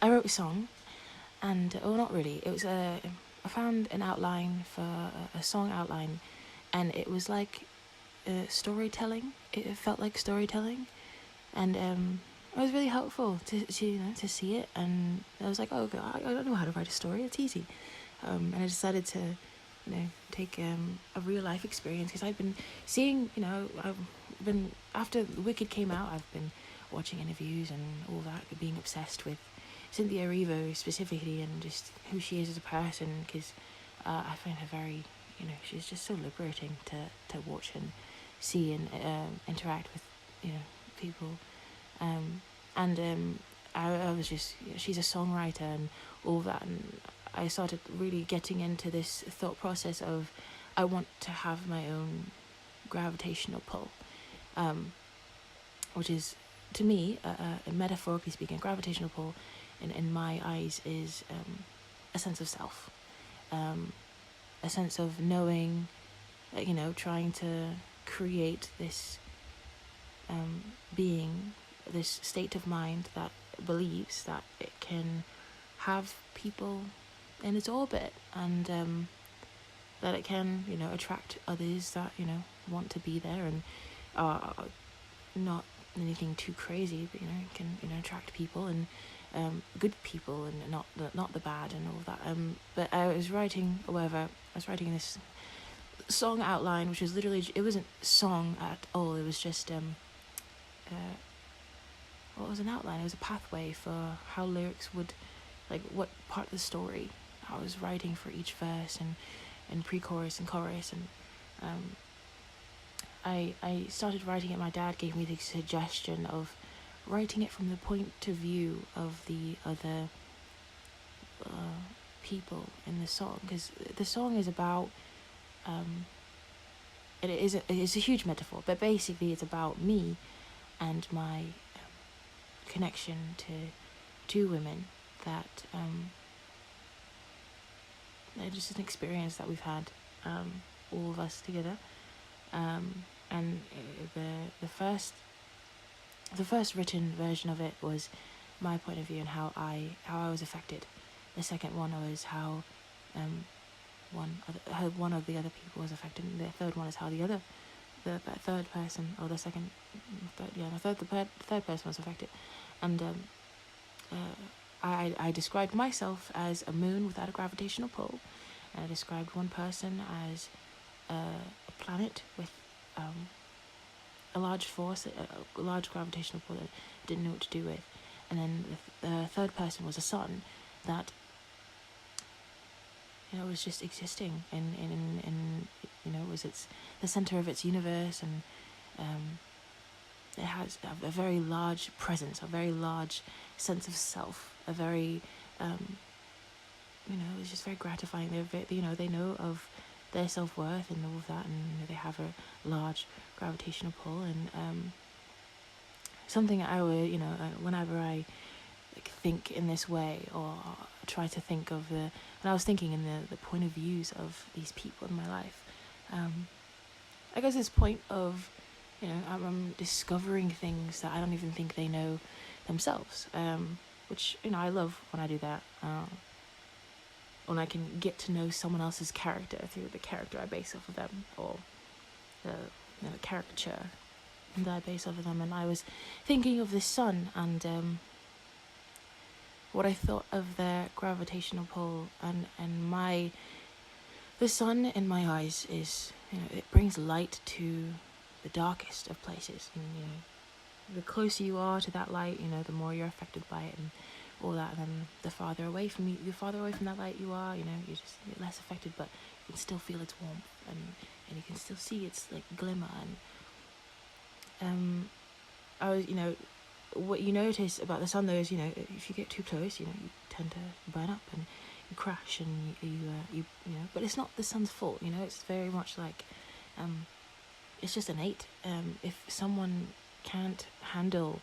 I wrote a song, and not really. It was I found an outline for a song outline, and it was like storytelling. It felt like storytelling, and it was really helpful to see it. And I was like, oh, okay, I don't know how to write a story. It's easy. And I decided to, take a real life experience, because I've been seeing, I've been, after Wicked came out, I've been watching interviews and all that, being obsessed with Cynthia Erivo specifically, and just who she is as a person, because I find her very, she's just so liberating to watch and see and interact with, people. And I was just, she's a songwriter and all that, and I started really getting into this thought process of, I want to have my own gravitational pull, which is, to me, metaphorically speaking, gravitational pull in my eyes is a sense of self, a sense of knowing, trying to create this being, this state of mind that believes that it can have people in its orbit, and that it can, attract others that, want to be there, and not anything too crazy, but, it can, attract people, and good people, and not the bad and all that. But I was writing this song outline, which was literally, it wasn't song at all. It was just what was an outline? It was a pathway for how lyrics would, like, what part of the story I was writing for each verse, and pre-chorus and chorus, and I started writing it. My dad gave me the suggestion of writing it from the point of view of the other people in the song, because the song is about it's a huge metaphor, but basically it's about me and my connection to two women that it's just an experience that we've had, all of us together, and the first written version of it was my point of view and how I was affected. The second one was how one of the other people was affected, and the third one is how the third person, or the third person was affected. And I described myself as a moon without a gravitational pull, and I described one person as a planet with a large force, a large gravitational pull that I didn't know what to do with, and then the third person was a sun that, was just existing in was the center of its universe, and it has a very large presence, a very large sense of self, a very it's just very gratifying. They know of their self-worth and all of that, and they have a large gravitational pull, and something I would, whenever I think in this way, or try to think of when I was thinking in the point of views of these people in my life, I guess this point of, I'm discovering things that I don't even think they know themselves, which, I love when I do that, when I can get to know someone else's character through the character I base off of them, or the caricature that I base off of them. And I was thinking of the sun, and what I thought of their gravitational pull, and the sun in my eyes is, it brings light to the darkest of places, and the closer you are to that light, the more you're affected by it, and all that. And then the farther away from that light you are, you're less affected, but you can still feel its warmth, and you can still see its like glimmer. And I was, what you notice about the sun though is, if you get too close, you tend to burn up and you crash, and you but it's not the sun's fault. It's very much like it's just innate. If someone can't handle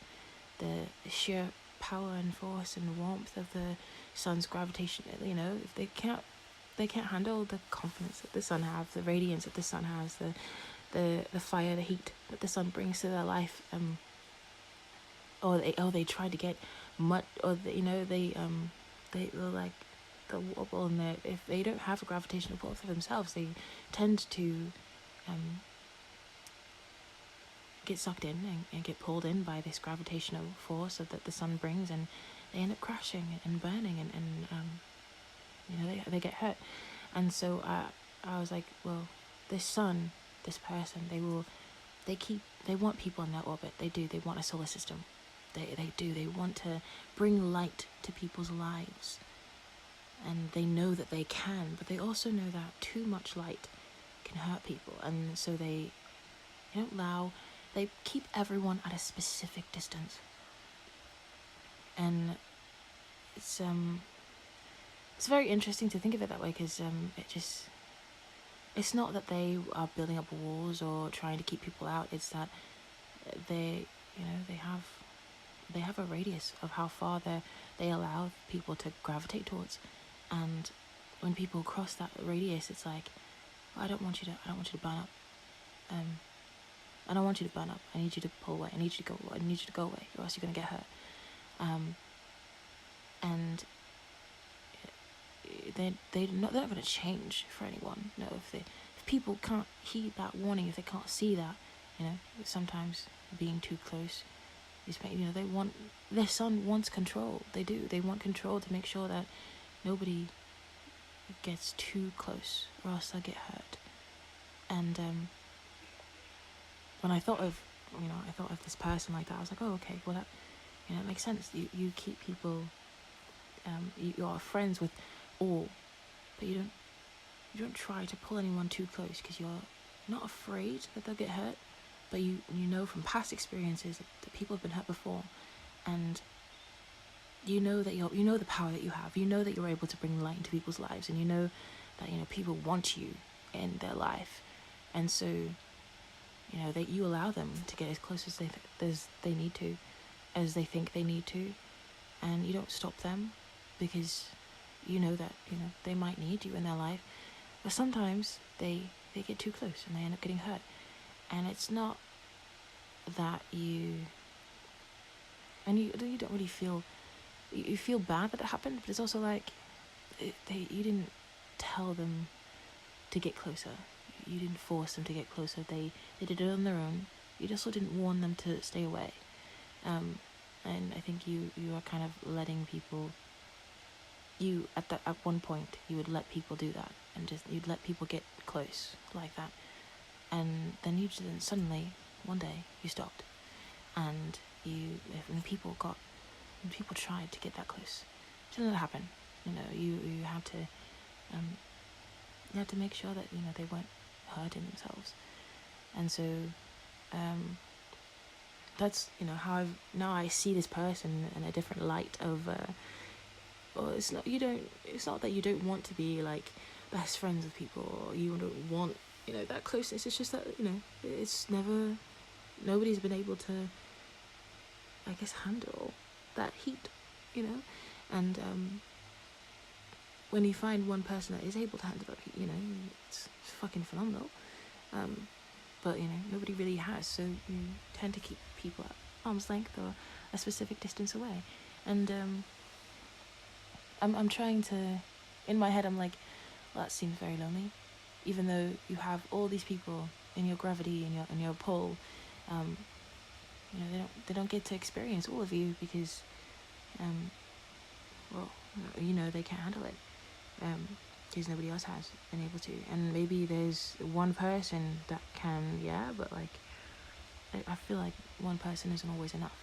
the sheer power and force and warmth of the sun's gravitation, if they can't handle the confidence that the sun has, the radiance that the sun has, the fire, the heat that the sun brings to their life, or they try to get mud, or they're like the wobble, and if they don't have a gravitational pull for themselves, they tend to get sucked in and get pulled in by this gravitational force that the sun brings, and they end up crashing and burning, and they get hurt. And so I was like, well, this person, they want people in their orbit. They want a solar system. They want to bring light to people's lives, and they know that they can, but they also know that too much light can hurt people, and so they keep everyone at a specific distance. And it's very interesting to think of it that way, because it's not that they are building up walls or trying to keep people out. It's that they have a radius of how far they allow people to gravitate towards. And when people cross that radius, it's like, I don't want you to burn up. I don't want you to burn up. I need you to pull away. I need you to go away, or else you're gonna get hurt. And they're not gonna change for anyone. No, if people can't heed that warning, if they can't see that, sometimes being too close is, their son wants control. They do. They want control to make sure that nobody gets too close, or else they'll get hurt. And when I thought of this person like that, I was like, oh, okay, well that makes sense. You keep people, you are friends with all, but you don't try to pull anyone too close, because you're not afraid that they'll get hurt, but you know from past experiences that people have been hurt before, and you know that you know the power that you have. You know that you're able to bring light into people's lives, and you know that people want you in their life, and so that you allow them to get as close as they need to, as they think they need to, and you don't stop them, because you know that they might need you in their life, but sometimes they get too close and they end up getting hurt. And it's not that you don't really feel, you feel bad that it happened, but it's also like you didn't tell them to get closer. You didn't force them to get closer. They did it on their own. You also didn't warn them to stay away. And I think you are kind of letting people. At one point you would let people do that, and you'd let people get close like that, and then suddenly one day you stopped, and when people tried to get that close, it didn't happen. You had to make sure that they weren't hurting themselves. And so that's how I see this person in a different light of it's not that you don't want to be like best friends with people, or you don't want that closeness. It's just that it's nobody's been able to, I guess, handle that heat, and when you find one person that is able to handle that heat, it's fucking phenomenal. But nobody really has, so you tend to keep people at arm's length or a specific distance away. And I'm trying to, in my head I'm like, well, that seems very lonely, even though you have all these people in your gravity and your pull. They don't get to experience all of you, because they can't handle it, because nobody else has been able to. And maybe there's one person that can, but like I feel like one person isn't always enough.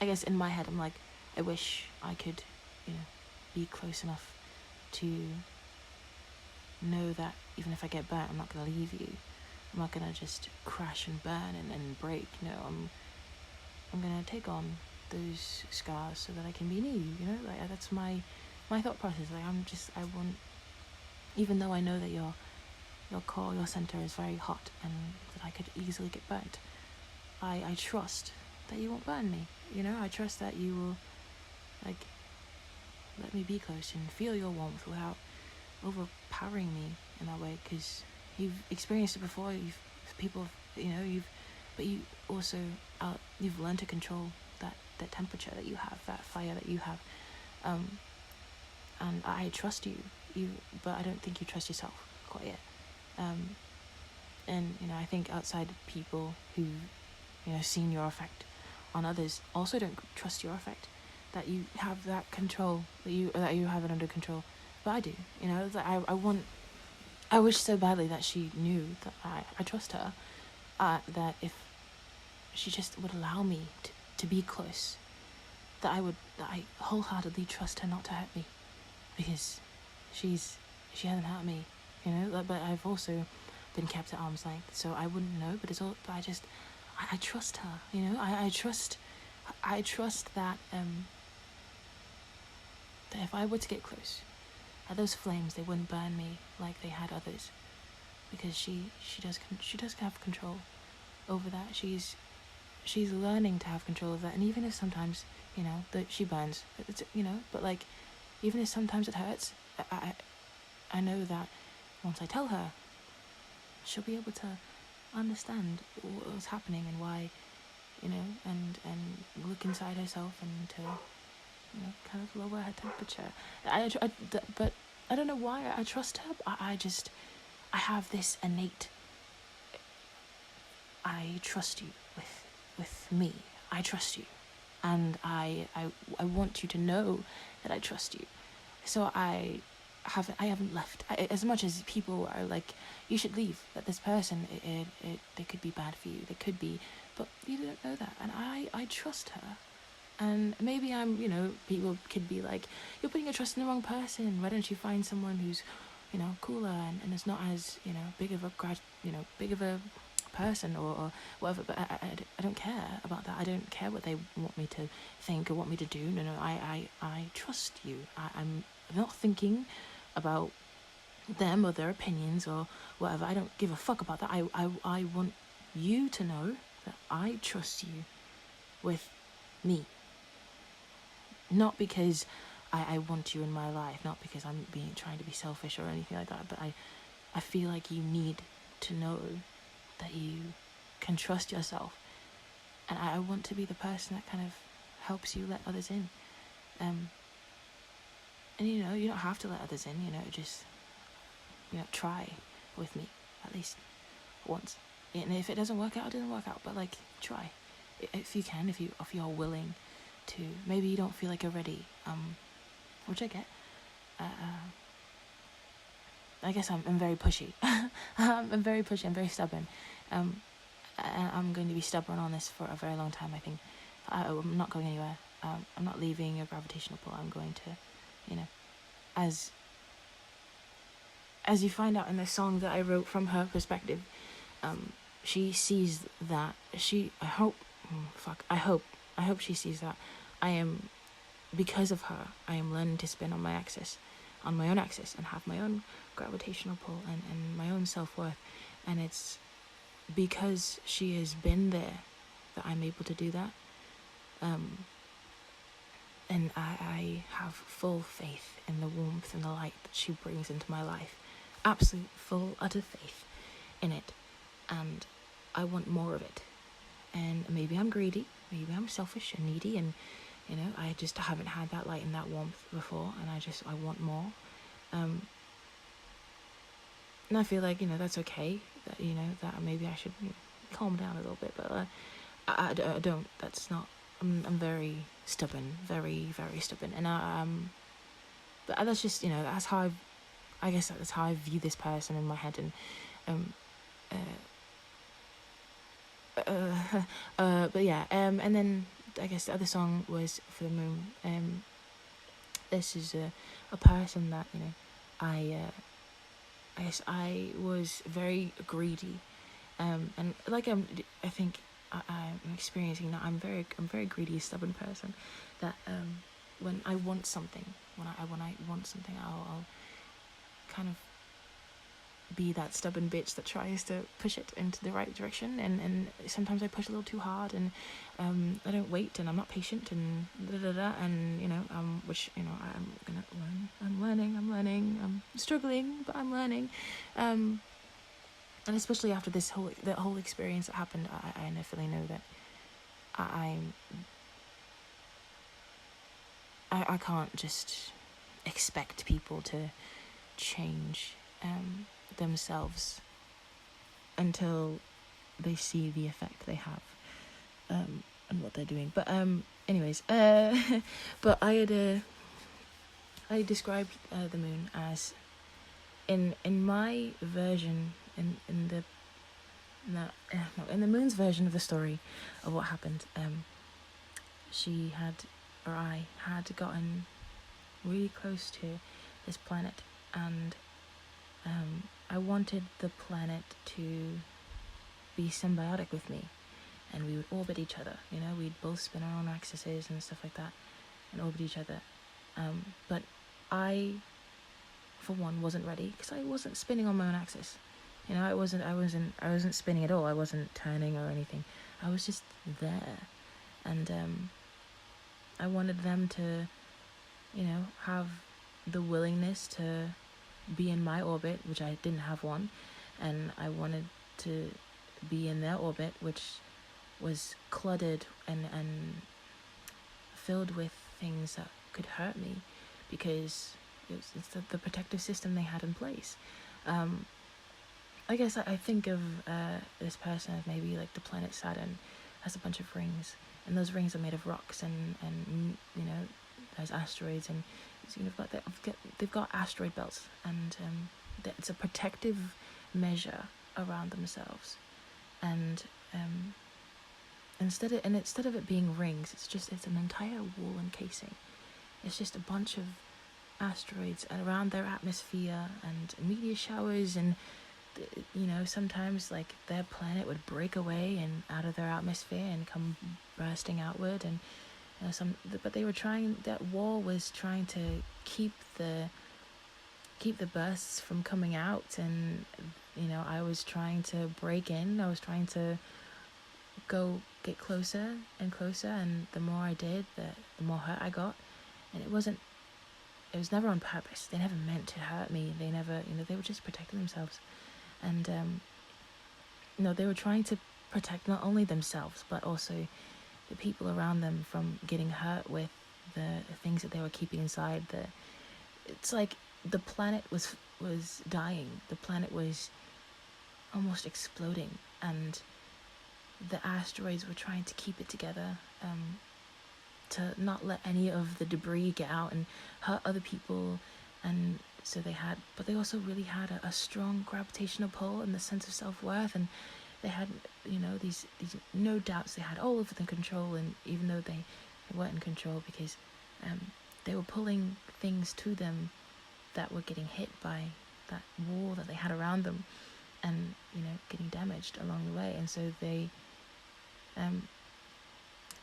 I guess in my head I'm like, I wish I could be close enough to know that even if I get burnt, I'm not going to leave you. I'm not going to just crash and burn and break. I'm going to take on those scars so that I can be new, like that's my thought process. Like I want, even though I know that your core, your center is very hot and that I could easily get burnt, I trust that you won't burn me. I trust that you will like let me be close and feel your warmth without overpowering me in that way, because you've experienced it before. But you also you've learned to control that that temperature that you have, that fire that you have. And I trust you, but I don't think you trust yourself quite yet. And I think outside people who seen your effect on others also don't trust your effect, that you have that control, that you have it under control. But I do. It's like I wish so badly that she knew that I trust her, that if she just would allow me to be close, that I wholeheartedly trust her not to hurt me, because she hasn't hurt me, but I've also been kept at arm's length, so I wouldn't know. But I trust her, I trust that that if I were to get close, that those flames, they wouldn't burn me like they had others, because she does have control over that. She's learning to have control of that, and even if sometimes that she burns, but like, even if sometimes it hurts, I know that once I tell her, she'll be able to understand what's happening and why, and look inside herself and to kind of lower her temperature. But I don't know why I trust her. But I have this innate, I trust you with me. I trust you, and I want you to know that I trust you. So I haven't left. As much as people are like, you should leave, that this person, they could be bad for you, they could be, but you don't know that, and I trust her. And maybe people could be like, you're putting your trust in the wrong person. Why don't you find someone who's, cooler and is not as, big of a person or whatever. But I don't care about that. I don't care what they want me to think or want me to do. No, I trust you. I'm not thinking about them or their opinions or whatever. I don't give a fuck about that. I want you to know that I trust you with me. Not because I want you in my life, not because I'm trying to be selfish or anything like that, but I feel like you need to know that you can trust yourself. And I want to be the person that kind of helps you let others in. And you don't have to let others in, just try with me at least once. And if it doesn't work out, it doesn't work out, but like, try. If you can, if you're willing to. Maybe you don't feel like you're ready, which I get. I guess I'm very pushy. I'm very pushy. I'm very stubborn. And I'm going to be stubborn on this for a very long time. I think I'm not going anywhere. I'm not leaving your gravitational pull. I'm going to, as you find out in the song that I wrote from her perspective, she sees that I hope she sees that because of her, I am learning to spin on my own axis, and have my own gravitational pull and my own self-worth. And it's because she has been there that I'm able to do that. And I have full faith in the warmth and the light that she brings into my life. Absolute, full, utter faith in it. And I want more of it. And maybe I'm greedy, maybe I'm selfish and needy, and I just haven't had that light and that warmth before, and I want more. And I feel like that's okay, that that maybe I should calm down a little bit, but I don't. That's not. I'm very stubborn, very, very stubborn, and but that's just that's how I guess that's how I view this person in my head. And but yeah, and then I guess the other song was For the Moon. This is a person that I guess I was very greedy, and like I think I'm experiencing that I'm very greedy, stubborn person. That when I want something, when I want something, I'll kind of be that stubborn bitch that tries to push it into the right direction, and sometimes I push a little too hard, and I don't wait, and I'm not patient, and and which I'm gonna learn. I'm learning. I'm struggling, but I'm learning. And especially after that whole experience that happened, I definitely know that I'm I can't just expect people to change themselves until they see the effect they have and what they're doing. But anyways, but I described the moon as in my version in the moon's version of the story of what happened. I had gotten really close to this planet, and I wanted the planet to be symbiotic with me, and we would orbit each other. We'd both spin our own axes and stuff like that, and orbit each other. But I, for one, wasn't ready because I wasn't spinning on my own axis. I wasn't spinning at all. I wasn't turning or anything. I was just there, and I wanted them to, have the willingness to be in my orbit, which I didn't have one, and I wanted to be in their orbit, which was cluttered and filled with things that could hurt me, because it's the protective system they had in place. I guess I think of this person as maybe like the planet Saturn has a bunch of rings, and those rings are made of rocks, and there's asteroids, and they've got asteroid belts, and it's a protective measure around themselves, and instead of it being rings, it's an entire wall encasing. It's just a bunch of asteroids around their atmosphere and meteor showers, and sometimes like their planet would break away and out of their atmosphere and come bursting outward, and but that wall was trying to keep the bursts from coming out, and I was trying to break in. I was trying to get closer and closer, and the more I did, the more hurt I got. And it was never on purpose. They never meant to hurt me. They never, they were just protecting themselves. And they were trying to protect not only themselves, but also the people around them from getting hurt with the things that they were keeping inside. It's like the planet was dying. The planet was almost exploding, and the asteroids were trying to keep it together, to not let any of the debris get out and hurt other people. And so but they also really had a strong gravitational pull and the sense of self-worth, and they had these no doubts they had all of the control, and even though they weren't in control, because they were pulling things to them that were getting hit by that wall that they had around them, and getting damaged along the way. And so they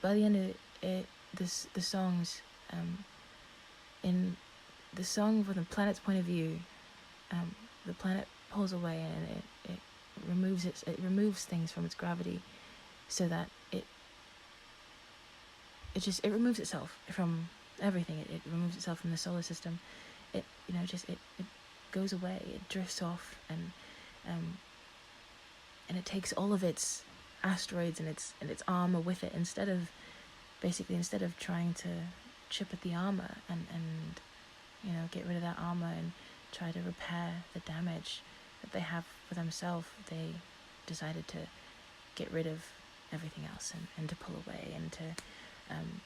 by the end of it, the songs, in the song from the planet's point of view, the planet pulls away, and it removes things from its gravity, so that it removes itself from everything. It removes itself from the solar system. It goes away. It drifts off, and it takes all of its asteroids and its armor with it, instead of trying to chip at the armor and get rid of that armor and try to repair the damage that they have for themselves. They decided to get rid of everything else and to pull away, and to and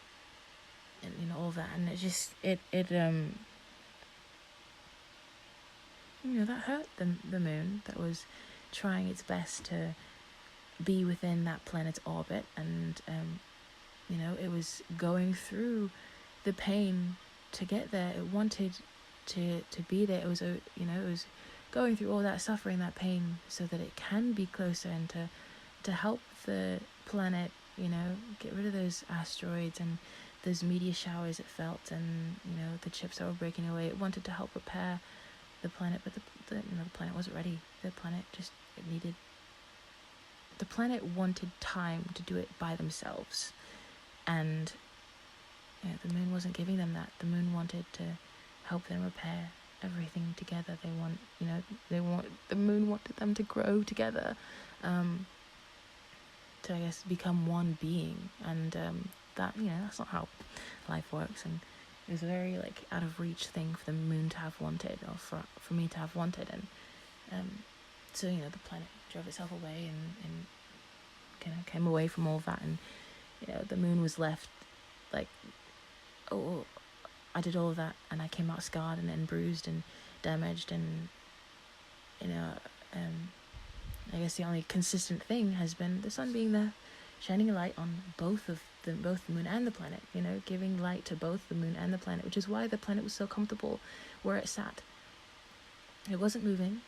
all that. And that hurt the moon, that was trying its best to be within that planet's orbit, and it was going through the pain to get there. It wanted to be there. It was it was going through all that suffering, that pain, so that it can be closer, and to help the planet get rid of those asteroids and those meteor showers it felt, and the chips that were breaking away. It wanted to help repair the planet, but the planet wasn't ready. The planet wanted time to do it by themselves, and the moon wasn't giving them that. The moon wanted to help them repair everything together. The moon wanted them to grow together, to, I guess, become one being, and that's not how life works. And It was a very like out of reach thing for the moon to have wanted, or for me to have wanted. And so the planet drove itself away and kind of came away from all that, and the moon was left like, oh, I did all of that, and I came out scarred and bruised and damaged, and I guess the only consistent thing has been the sun being there, shining a light on both the moon and the planet, giving light to both the moon and the planet, which is why the planet was so comfortable where it sat. It wasn't moving,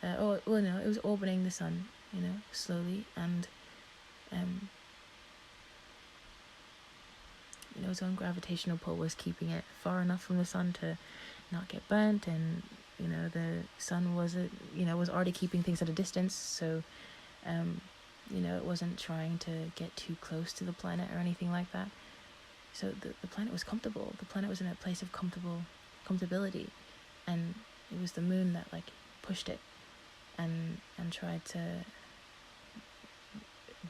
it was orbiting the sun, slowly, and its own gravitational pull was keeping it far enough from the sun to not get burnt, and the sun was already keeping things at a distance, so it wasn't trying to get too close to the planet or anything like that. So the planet was comfortable. The planet was in a place of comfortability, and it was the moon that like pushed it and tried to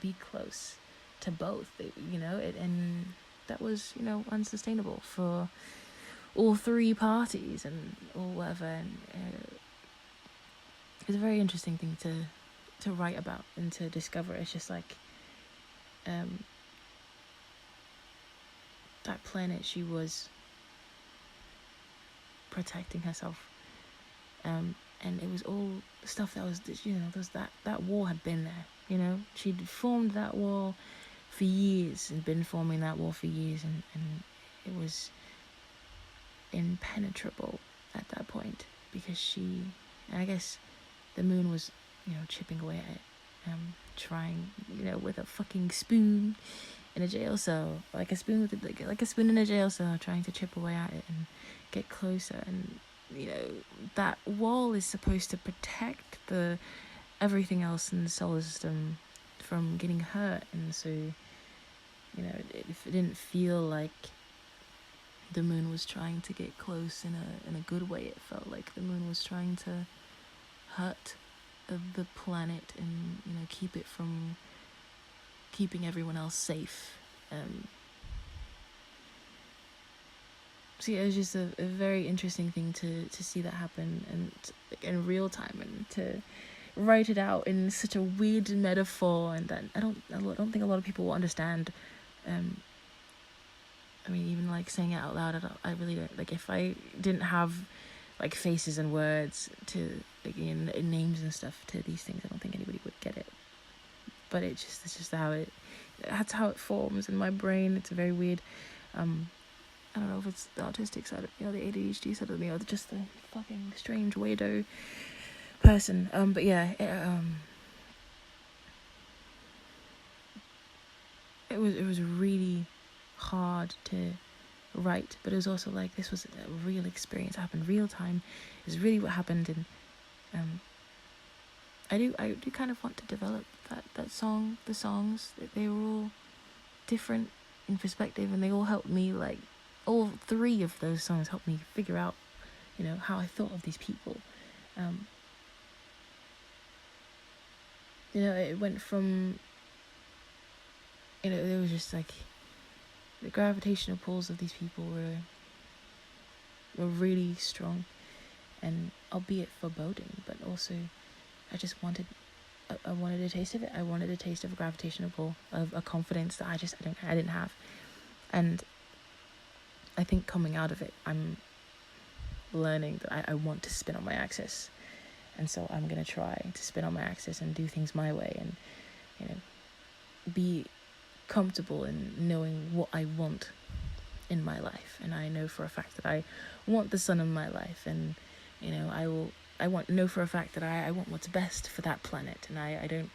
be close to both. And that was unsustainable for all three parties or whatever. And it's a very interesting thing to write about and to discover. It's just like that planet, she was protecting herself, and it was all stuff that was that wall had been there. She'd formed that wall for years and been forming that wall for years, and it was impenetrable at that point, because I guess the moon was chipping away at it, trying with a fucking spoon in a jail cell, like a spoon in a jail cell, trying to chip away at it and get closer. And that wall is supposed to protect everything else in the solar system from getting hurt, and so it didn't feel like the moon was trying to get close in a good way. It felt like the moon was trying to hurt the planet and keep it from keeping everyone else safe. So yeah, it was just a very interesting thing to see that happen, and in real time, and to write it out in such a weird metaphor, and that I don't think a lot of people will understand. I mean, even like saying it out loud, I really don't, like, if I didn't have like faces and words to like names and stuff to these things, I don't think anybody would get it. But it's just that's how it forms in my brain. It's very weird. I don't know if it's the autistic side of me or the ADHD side of me or just the fucking strange weirdo person. But yeah, it was really hard to write, but it was also like, this was a real experience. It happened real time. It's really what happened. And I do kind of want to develop the songs. They were all different in perspective, and they all helped me, like all three of those songs helped me figure out how I thought of these people. It went from there was just like the gravitational pulls of these people were really strong, and albeit foreboding, but also I wanted a taste of it. I wanted a taste of a gravitational pull, of a confidence that I didn't have. And I think coming out of it, I'm learning that I want to spin on my axis, and so I'm gonna try to spin on my axis and do things my way, and be comfortable in knowing what I want in my life. And I know for a fact that I want the sun in my life, and I know for a fact that I want what's best for that planet, and I don't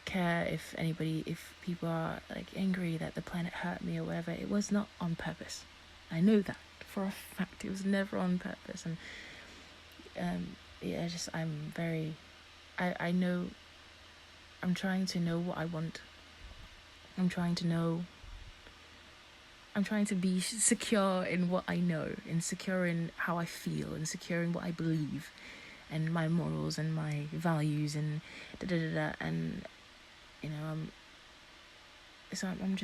care if people are like angry that the planet hurt me or whatever. It was not on purpose. I know that for a fact. It was never on purpose. And I know, I'm trying to know what I want. I'm trying to be secure in what I know, and secure in how I feel, and secure in what I believe, and my morals and my values, and and so I'm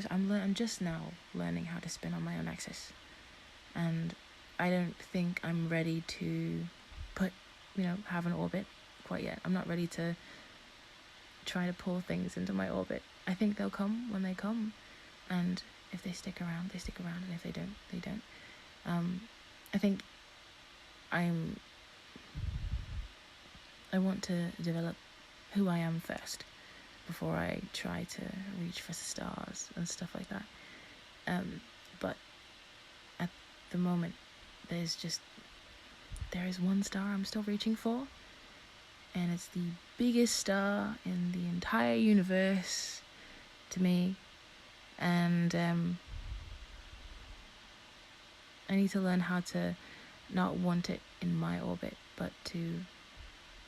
just now learning how to spin on my own axis, and I don't think I'm ready to have an orbit quite yet. I'm not ready to try to pull things into my orbit. I think they'll come when they come, and if they stick around, they stick around, and if they don't, they don't. I think I want to develop who I am first before I try to reach for stars and stuff like that. But at the moment, there is one star I'm still reaching for, and it's the biggest star in the entire universe to me, and I need to learn how to not want it in my orbit, but to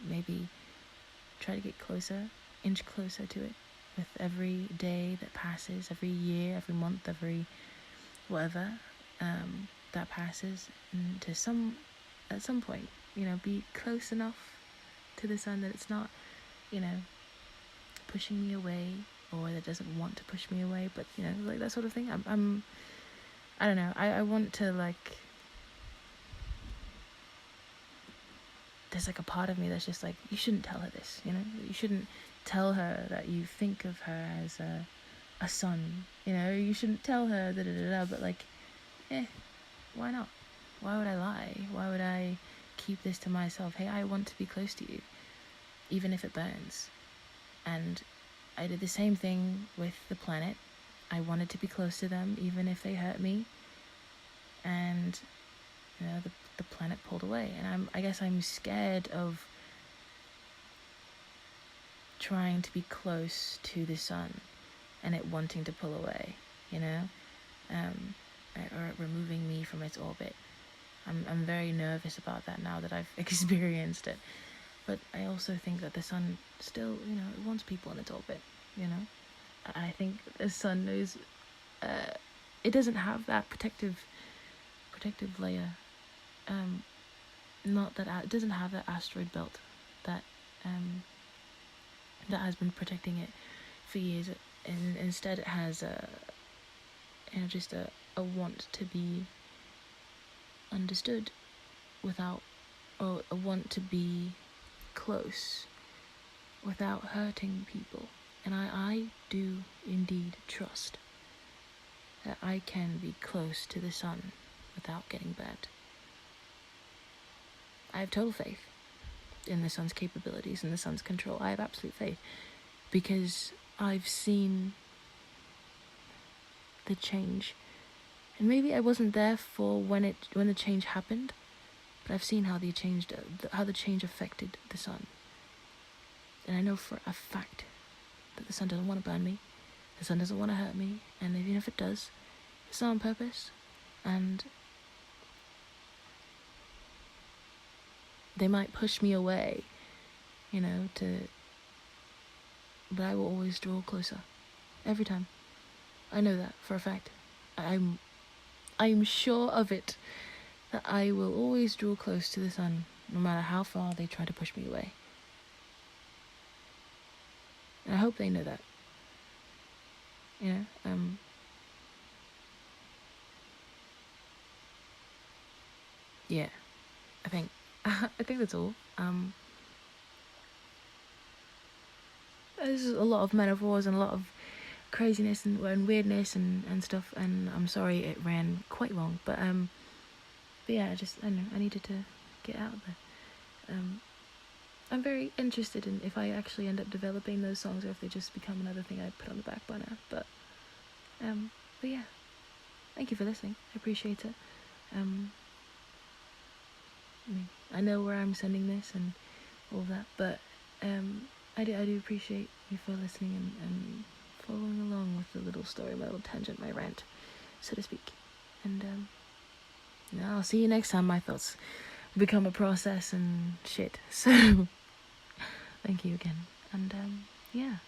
maybe try to get closer, inch closer to it with every day that passes, every year, every month, every whatever that passes, and at some point, be close enough to the sun that it's not, pushing me away, or that doesn't want to push me away, but like that sort of thing. I don't know. I want to, like, there's like a part of me that's just like, you shouldn't tell her this, you shouldn't tell her that you think of her as a son, you shouldn't tell her but like, why not? Why would I lie? Why would I keep this to myself? Hey, I want to be close to you, even if it burns. And I did the same thing with the planet. I wanted to be close to them, even if they hurt me. And the planet pulled away, and I guess I'm scared of trying to be close to the sun and it wanting to pull away, or removing me from its orbit. I'm very nervous about that now that I've experienced it. But I also think that the sun still, it wants people in its orbit, I think the sun knows it doesn't have that protective layer. It doesn't have that asteroid belt that has been protecting it for years. And instead it has just a want to be understood or a want to be close without hurting people. And I do indeed trust that I can be close to the sun without getting burnt. I have total faith in the sun's capabilities and the sun's control. I have absolute faith, because I've seen the change. And maybe I wasn't there for when the change happened, but I've seen how the change affected the sun. And I know for a fact that the sun doesn't want to burn me, the sun doesn't want to hurt me, and even if it does, it's not on purpose. And they might push me away, but I will always draw closer. Every time. I know that for a fact. I'm sure of it, that I will always draw close to the sun, no matter how far they try to push me away. And I hope they know that. Yeah, I think that's all. There's a lot of metaphors and a lot of craziness and weirdness and stuff, and I'm sorry it ran quite long, but yeah, I don't know, I needed to get out there. I'm very interested in if I actually end up developing those songs, or if they just become another thing I put on the back burner. But yeah, thank you for listening. I appreciate it. I know where I'm sending this and all that, but I do appreciate you for listening and following along with the little story, my little tangent, my rant, so to speak. And I'll see you next time my thoughts become a process and shit. So thank you again, and yeah.